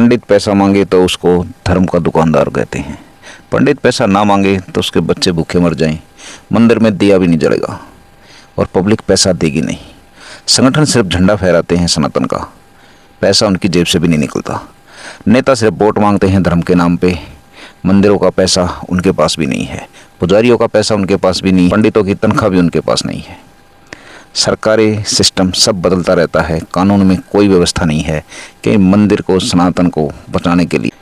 पंडित पैसा मांगे तो उसको धर्म का दुकानदार कहते हैं। पंडित पैसा ना मांगे तो उसके बच्चे भूखे मर जाएं, मंदिर में दिया भी नहीं जलेगा और पब्लिक पैसा देगी नहीं। संगठन सिर्फ झंडा फहराते हैं सनातन का, पैसा उनकी जेब से भी नहीं निकलता। नेता सिर्फ वोट मांगते हैं धर्म के नाम पे, मंदिरों का पैसा उनके पास भी नहीं है, पुजारियों का पैसा उनके पास भी नहीं, पंडितों की तनख्वाह भी उनके पास नहीं है। सरकारी सिस्टम सब बदलता रहता है, कानून में कोई व्यवस्था नहीं है कि मंदिर को, सनातन को बचाने के लिए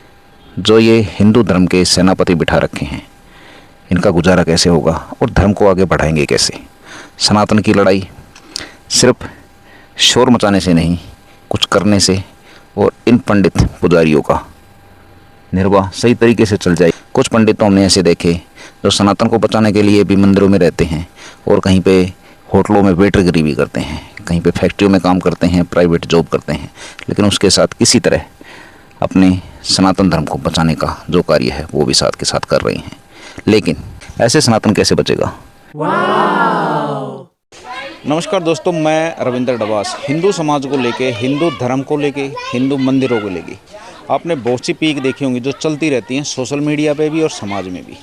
जो ये हिंदू धर्म के सेनापति बिठा रखे हैं, इनका गुजारा कैसे होगा और धर्म को आगे बढ़ाएंगे कैसे। सनातन की लड़ाई सिर्फ शोर मचाने से नहीं, कुछ करने से और इन पंडित पुजारियों का निर्वाह सही तरीके से चल जाए। कुछ पंडितों हमने ऐसे देखे जो सनातन को बचाने के लिए भी मंदिरों में रहते हैं और कहीं पे होटलों में वेटरगिरी भी करते हैं, कहीं पे फैक्ट्रियों में काम करते हैं, प्राइवेट जॉब करते हैं, लेकिन उसके साथ किसी तरह अपने सनातन धर्म को बचाने का जो कार्य है वो भी साथ के साथ कर रहे हैं। लेकिन ऐसे सनातन कैसे बचेगा। नमस्कार दोस्तों, मैं रविंद्र डबास। हिंदू समाज को लेके, हिंदू धर्म को लेके, हिंदू मंदिरों को लेके आपने बहुत सी पीक देखी होंगी जो चलती रहती हैं सोशल मीडिया पे भी और समाज में भी।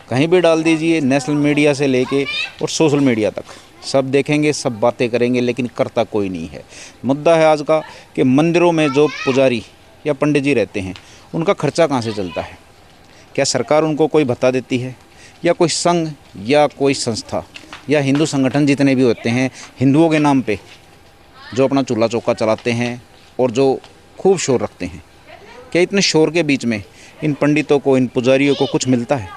कहीं भी डाल दीजिए, नेशनल मीडिया से लेके और सोशल मीडिया तक सब देखेंगे, सब बातें करेंगे, लेकिन करता कोई नहीं है। मुद्दा है आज का कि मंदिरों में जो पुजारी या पंडित जी रहते हैं उनका खर्चा कहाँ से चलता है। क्या सरकार उनको कोई भत्ता देती है, या कोई संघ या कोई संस्था या हिंदू संगठन जितने भी होते हैं हिंदुओं के नाम पे जो अपना चूल्हा चौका चलाते हैं और जो खूब शोर रखते हैं, क्या इतने शोर के बीच में इन पंडितों को, इन पुजारियों को कुछ मिलता है?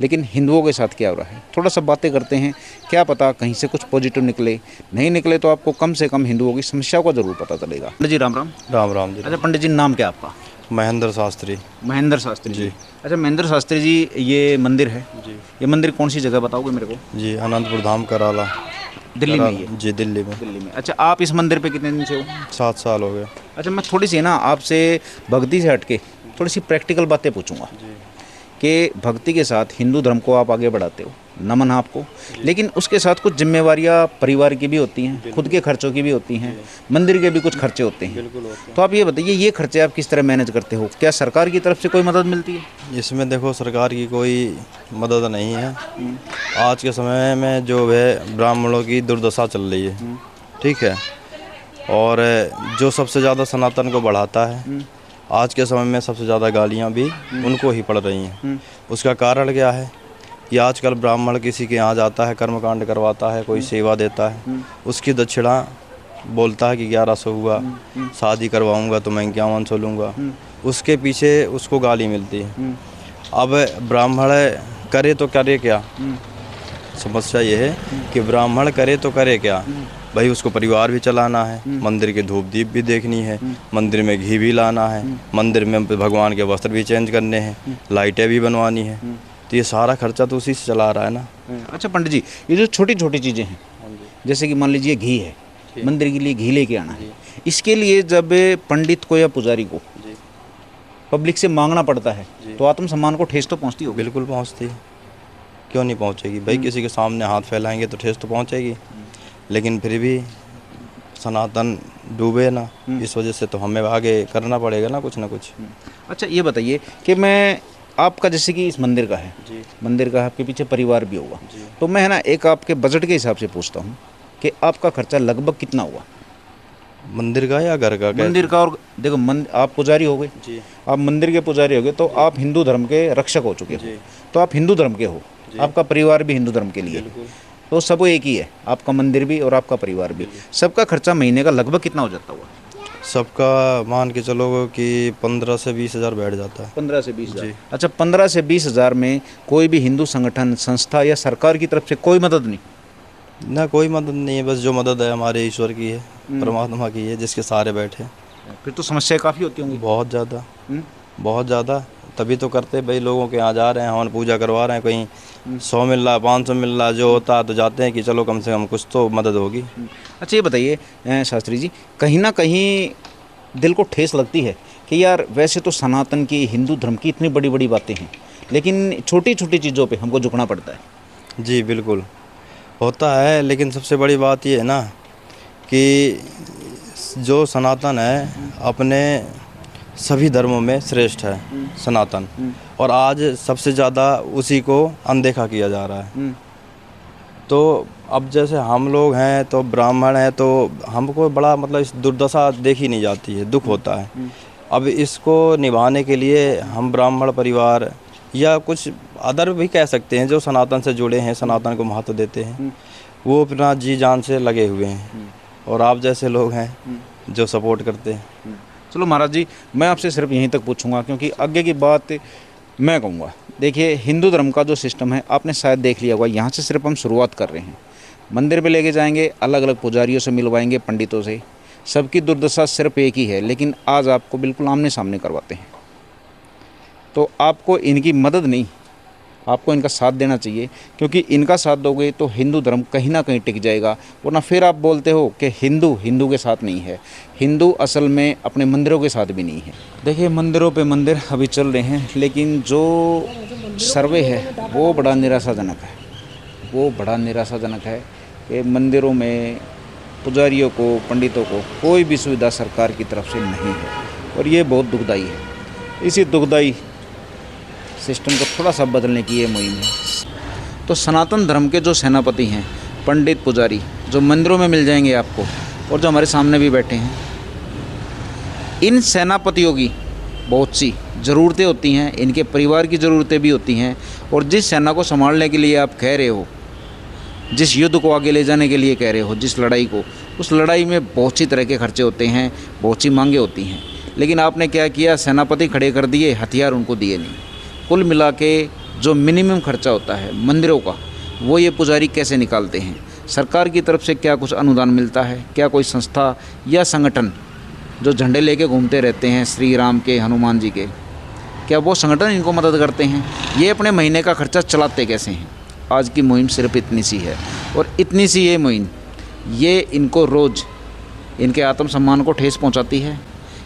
लेकिन हिंदुओं के साथ क्या हो रहा है, थोड़ा सा बातें करते हैं, क्या पता कहीं से कुछ पॉजिटिव निकले। नहीं निकले तो आपको कम से कम हिंदुओं की समस्याओं का जरूर पता चलेगा। पंडित जी राम राम। राम राम जी। अच्छा पंडित जी, नाम क्या आपका? महेंद्र शास्त्री। महेंद्र शास्त्री जी। अच्छा महेंद्र शास्त्री जी, ये मंदिर है जी, ये मंदिर कौन सी जगह बताओगे मेरे को? जी अनंतपुर धाम कराला, दिल्ली में ही है? जी दिल्ली में। दिल्ली में। अच्छा, आप इस मंदिर पे कितने दिन से हो? 7 साल हो गए। अच्छा, मैं थोड़ी सी ना आपसे भक्ति से हटके थोड़ी सी प्रैक्टिकल बातें पूछूंगा कि भक्ति के साथ हिंदू धर्म को आप आगे बढ़ाते हो, नमन आपको, लेकिन उसके साथ कुछ जिम्मेवारियां परिवार की भी होती हैं, खुद के खर्चों की भी होती हैं, मंदिर के भी कुछ खर्चे होते हैं। तो आप ये बताइए, ये खर्चे आप किस तरह मैनेज करते हो? क्या सरकार की तरफ से कोई मदद मिलती है? इसमें देखो, सरकार की कोई मदद नहीं है। आज के समय में जो है ब्राह्मणों की दुर्दशा चल रही है, ठीक है, और जो सबसे ज़्यादा सनातन को बढ़ाता है आज के समय में सबसे ज़्यादा गालियाँ भी उनको ही पड़ रही हैं। उसका कारण क्या है कि आजकल ब्राह्मण किसी के यहाँ जाता है, कर्मकांड करवाता है, कोई सेवा देता है, उसकी दक्षिणा बोलता है कि 1100 हुआ, शादी करवाऊंगा तो मैं 5100 लूँगा, उसके पीछे उसको गाली मिलती है। अब ब्राह्मण करे तो करे क्या? समस्या ये है कि ब्राह्मण करे तो करे क्या भाई, उसको परिवार भी चलाना है, मंदिर के धूप दीप भी देखनी है, मंदिर में घी भी लाना है, मंदिर में भगवान के वस्त्र भी चेंज करने हैं, लाइटें भी बनवानी है, तो ये सारा खर्चा तो उसी से चला रहा है ना। अच्छा पंडित जी, ये जो छोटी छोटी चीज़ें हैं, जैसे कि मान लीजिए घी है, मंदिर के लिए घी लेके आना है, इसके लिए जब पंडित को या पुजारी को पब्लिक से मांगना पड़ता है तो आत्मसम्मान को ठेस तो पहुँचती होगी? बिल्कुल पहुँचती है, क्यों नहीं पहुँचेगी भाई। किसी के सामने हाथ फैलाएंगे तो ठेस तो पहुँचेगी, लेकिन फिर भी सनातन डूबे ना, इस वजह से तो हमें आगे करना पड़ेगा ना कुछ ना कुछ। अच्छा ये बताइए कि मैं आपका, जैसे कि इस मंदिर का है जी, मंदिर का आपके पीछे परिवार भी होगा, तो मैं है ना एक आपके बजट के हिसाब से पूछता हूँ कि आपका खर्चा लगभग कितना हुआ? मंदिर का या घर का? मंदिर का। और देखो आप पुजारी हो गए जी, आप मंदिर के पुजारी हो गए, तो आप हिंदू धर्म के रक्षक हो चुके हो, तो आप हिंदू धर्म के हो, आपका परिवार भी हिंदू धर्म के लिए, तो सब एक ही है, आपका मंदिर भी और आपका परिवार भी। सबका खर्चा महीने का लगभग कितना हो जाता हुआ? सबका मान के चलो कि 15 से 20 हज़ार बैठ जाता है। 15 से 20 हज़ार। अच्छा, 15 से 20 हज़ार में कोई भी हिंदू संगठन, संस्था या सरकार की तरफ से कोई मदद नहीं? ना, कोई मदद नहीं है, बस जो मदद है हमारे ईश्वर की है, परमात्मा की है, जिसके सहारे बैठे। फिर तो समस्याएं काफ़ी होती होंगी। बहुत ज़्यादा, बहुत ज़्यादा। तभी तो करते भाई, लोगों के यहाँ जा रहे हैं, हवन पूजा करवा रहे हैं, कहीं 100 मिल रहा, 500 मिल रहा, जो होता है तो जाते हैं कि चलो कम से कम कुछ तो मदद होगी। अच्छा ये बताइए शास्त्री जी, कहीं ना कहीं दिल को ठेस लगती है कि यार वैसे तो सनातन की, हिंदू धर्म की इतनी बड़ी बड़ी बातें हैं, लेकिन छोटी छोटी चीज़ों पे हमको झुकना पड़ता है? जी बिल्कुल होता है, लेकिन सबसे बड़ी बात ये है ना कि जो सनातन है अपने सभी धर्मों में श्रेष्ठ है सनातन, और आज सबसे ज़्यादा उसी को अनदेखा किया जा रहा है। तो अब जैसे हम लोग हैं तो ब्राह्मण हैं, तो हमको बड़ा मतलब इस दुर्दशा देखी नहीं जाती है, दुख होता है। अब इसको निभाने के लिए हम ब्राह्मण परिवार या कुछ अदर भी कह सकते हैं जो सनातन से जुड़े हैं, सनातन को महत्व देते हैं, वो अपना जी जान से लगे हुए हैं, और आप जैसे लोग हैं जो सपोर्ट करते हैं। चलो महाराज जी, मैं आपसे सिर्फ यहीं तक पूछूंगा क्योंकि आगे की बात मैं कहूँगा। देखिए, हिंदू धर्म का जो सिस्टम है आपने शायद देख लिया होगा, यहाँ से सिर्फ हम शुरुआत कर रहे हैं। मंदिर पे लेके जाएंगे, अलग अलग पुजारियों से मिलवाएंगे, पंडितों से, सबकी दुर्दशा सिर्फ एक ही है, लेकिन आज आपको बिल्कुल आमने सामने करवाते हैं। तो आपको इनकी मदद नहीं, आपको इनका साथ देना चाहिए, क्योंकि इनका साथ दोगे तो हिंदू धर्म कहीं ना कहीं टिक जाएगा। वरना फिर आप बोलते हो कि हिंदू हिंदू के साथ नहीं है, हिंदू असल में अपने मंदिरों के साथ भी नहीं है। देखिए, मंदिरों पे मंदिर अभी चल रहे हैं, लेकिन जो सर्वे है वो बड़ा निराशाजनक है। वो बड़ा निराशाजनक है कि मंदिरों में पुजारियों को, पंडितों को कोई भी सुविधा सरकार की तरफ से नहीं है, और ये बहुत दुखदाई है। इसी दुखदाई सिस्टम को थोड़ा सा बदलने की ये मुहिम है। तो सनातन धर्म के जो सेनापति हैं, पंडित, पुजारी, जो मंदिरों में मिल जाएंगे आपको, और जो हमारे सामने भी बैठे हैं, इन सेनापतियों की बहुत सी ज़रूरतें होती हैं, इनके परिवार की ज़रूरतें भी होती हैं, और जिस सेना को संभालने के लिए आप कह रहे हो, जिस युद्ध को आगे ले जाने के लिए कह रहे हो, जिस लड़ाई को, उस लड़ाई में बहुत सी तरह के खर्चे होते हैं, बहुत सी मांगें होती हैं। लेकिन आपने क्या किया, सेनापति खड़े कर दिए, हथियार उनको दिए नहीं। कुल मिला के जो मिनिमम खर्चा होता है मंदिरों का, वो ये पुजारी कैसे निकालते हैं? सरकार की तरफ से क्या कुछ अनुदान मिलता है? क्या कोई संस्था या संगठन जो झंडे लेके घूमते रहते हैं श्री राम के, हनुमान जी के, क्या वो संगठन इनको मदद करते हैं? ये अपने महीने का खर्चा चलाते कैसे हैं? आज की मुहिम सिर्फ इतनी सी है, और इतनी सी ये मुहिम, ये इनको रोज़ इनके आत्मसम्मान को ठेस पहुंचाती है,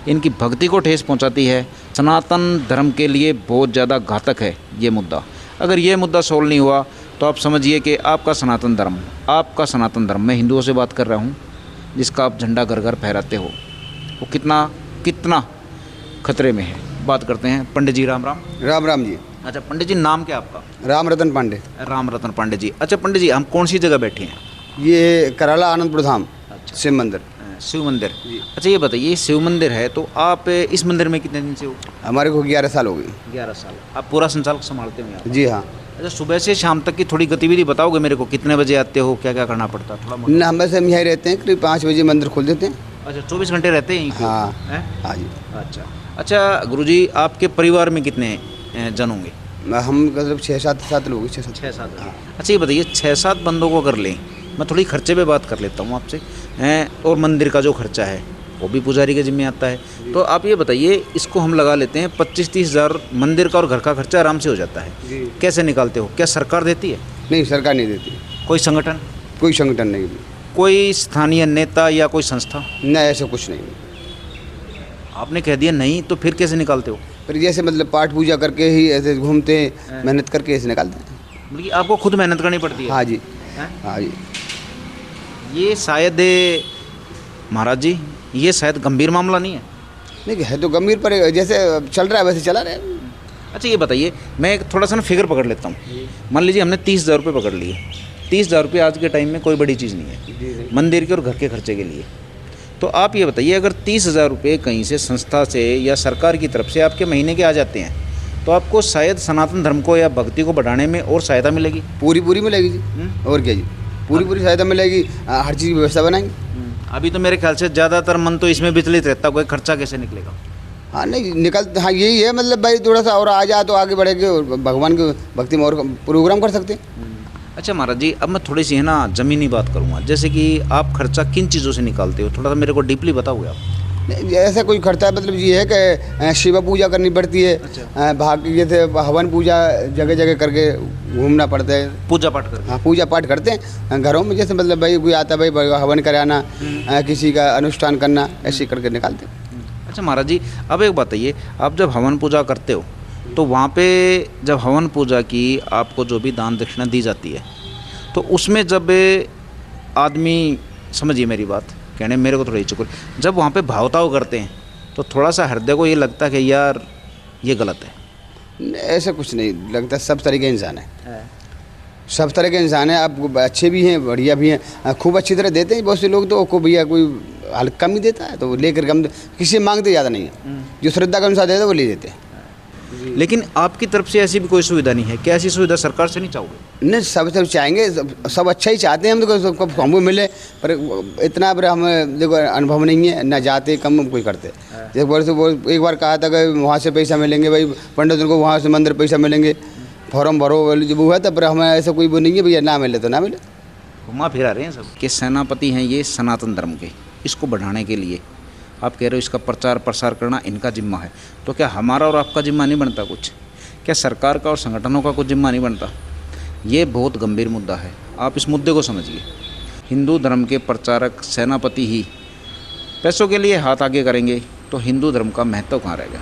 इनकी भक्ति को ठेस पहुंचाती है। सनातन धर्म के लिए बहुत ज़्यादा घातक है ये मुद्दा। अगर ये मुद्दा सोल्व नहीं हुआ तो आप समझिए कि आपका सनातन धर्म, मैं हिंदुओं से बात कर रहा हूँ, जिसका आप झंडा घर घर फहराते हो, वो कितना खतरे में है। बात करते हैं पंडित जी। राम राम। राम राम जी। अच्छा पंडित जी, नाम क्या आपका? राम रतन पांडे। राम रतन पांडे जी। अच्छा पंडित जी, हम कौन सी जगह बैठे हैं? ये कराला आनंदपुर धाम शिव मंदिर। शिव मंदिर। अच्छा ये बताइए, शिव मंदिर है तो आप इस मंदिर में कितने दिन से हो? हमारे को 11 साल हो गई। 11 साल। आप पूरा संचालक संभालते हो यहाँ? जी हाँ। अच्छा, सुबह से शाम तक की थोड़ी गतिविधि बताओगे मेरे को? कितने बजे आते हो, क्या क्या करना पड़ता है? थोड़ा न, हम वैसे हम यहीं रहते हैं, करीब 5 बजे मंदिर खोल देते हैं। अच्छा, 24 घंटे रहते हैं यहीं पे? हाँ हैं? हाँ जी। अच्छा गुरुजी, आपके परिवार में कितने जन होंगे? हम मतलब 6-7 लोग। 6-7। हाँ। अच्छा ये बताइए, 6-7 बंदों को अगर लें, मैं थोड़ी खर्चे पे बात कर लेता हूँ आपसे, हैं, और मंदिर का जो खर्चा है वो भी पुजारी के जिम्मे आता है। तो आप ये बताइए, इसको हम लगा लेते हैं 25-30 हज़ार, मंदिर का और घर का खर्चा आराम से हो जाता है। कैसे निकालते हो? क्या सरकार देती है? नहीं, सरकार नहीं देती। कोई संगठन? कोई संगठन नहीं। कोई स्थानीय नेता या कोई संस्था? नहीं, ऐसा कुछ नहीं। आपने कह दिया नहीं, तो फिर कैसे निकालते हो? फिर जैसे मतलब पाठ पूजा करके ही ऐसे घूमते हैं, मेहनत करके ऐसे निकालते हैं। मतलब कि आपको खुद मेहनत करनी पड़ती है? हाँ जी। हैं? हाँ जी। ये शायद महाराज जी, ये शायद गंभीर मामला नहीं है? नहीं है तो गंभीर, पर जैसे चल रहा है वैसे चला रहे। अच्छा ये बताइए, मैं एक थोड़ा सा ना फिगर पकड़ लेता हूँ। मान लीजिए हमने 30,000 रुपये पकड़ लिए। 30,000 रुपये आज के टाइम में कोई बड़ी चीज़ नहीं है मंदिर के और घर के खर्चे के लिए। तो आप ये बताइए, अगर 30,000 रुपये कहीं से संस्था से या सरकार की तरफ से आपके महीने के आ जाते हैं, तो आपको शायद सनातन धर्म को या भक्ति को बढ़ाने में और सहायता मिलेगी? पूरी मिलेगी जी। और क्या जी, पूरी सहायता मिलेगी। हर चीज़ की व्यवस्था बनाएंगे। अभी तो मेरे ख्याल से ज़्यादातर मन तो इसमें विचलित रहता, कोई खर्चा कैसे निकलेगा? हाँ नहीं निकल, हाँ यही है मतलब भाई, थोड़ा सा और आ जाए तो आगे बढ़ेंगे और भगवान की भक्ति में और प्रोग्राम कर सकते हैं। अच्छा महाराज जी, अब मैं थोड़ी सी है ना ज़मीनी बात करूँगा। जैसे कि आप खर्चा किन चीज़ों से निकालते हो, थोड़ा सा मेरे को डीपली बताओगे आप? नहीं, ऐसा कोई खर्चा मतलब ये है कि शिव पूजा करनी पड़ती है। अच्छा। भाग जैसे हवन पूजा जगह जगह करके घूमना पड़ता है। पूजा पाठ करते? हाँ, पूजा पाठ करते हैं घरों में। जैसे मतलब भाई कोई आता है, भाई हवन कराना, किसी का अनुष्ठान करना, ऐसे करके निकालते हैं। अच्छा महाराज जी, अब एक बताइए, आप जब हवन पूजा करते हो तो वहाँ पे जब हवन पूजा की आपको जो भी दान दक्षिणा दी जाती है, तो उसमें जब आदमी, समझिए मेरी बात, कहने मेरे को थोड़ी चुक, जब वहाँ पे भावताव करते हैं तो थोड़ा सा हृदय को ये लगता है कि यार ये गलत है। ऐसा कुछ नहीं लगता, सब तरह के इंसान है, सब तरह के इंसान हैं। अब अच्छे भी हैं, बढ़िया भी हैं, खूब अच्छी तरह देते हैं। बहुत से लोग तो को भैया कोई हल्का कम ही देता है, तो लेकर के हम किसी से मांगते ज़्यादा नहीं है, जो श्रद्धा के अनुसार देता है वो ले देते हैं। लेकिन आपकी तरफ से ऐसी भी कोई सुविधा नहीं है, क्या ऐसी सुविधा सरकार से नहीं चाहोगे? नहीं, सब चाहेंगे, सब अच्छा ही चाहते हैं हम तो, सबको हमको मिले, पर इतना पर हमें देखो अनुभव नहीं है, ना जाते कम कोई करते। एक बार से वो एक बार कहा था कि वहाँ से पैसा मिलेंगे भाई, पंडित उनको वहाँ से मंदिर पैसा मिलेंगे, फॉर्म भरो, जब हुआ था, पर हमें ऐसा कोई वो नहीं है भैया, ना मिले तो ना मिले। घुमा फिरा रहे हैं सब कि सेनापति हैं ये सनातन धर्म के, इसको बढ़ाने के लिए आप कह रहे हो इसका प्रचार प्रसार करना इनका जिम्मा है, तो क्या हमारा और आपका जिम्मा नहीं बनता कुछ? क्या सरकार का और संगठनों का कुछ जिम्मा नहीं बनता? ये बहुत गंभीर मुद्दा है, आप इस मुद्दे को समझिए। हिंदू धर्म के प्रचारक सेनापति ही पैसों के लिए हाथ आगे करेंगे तो हिंदू धर्म का महत्व कहाँ रहेगा?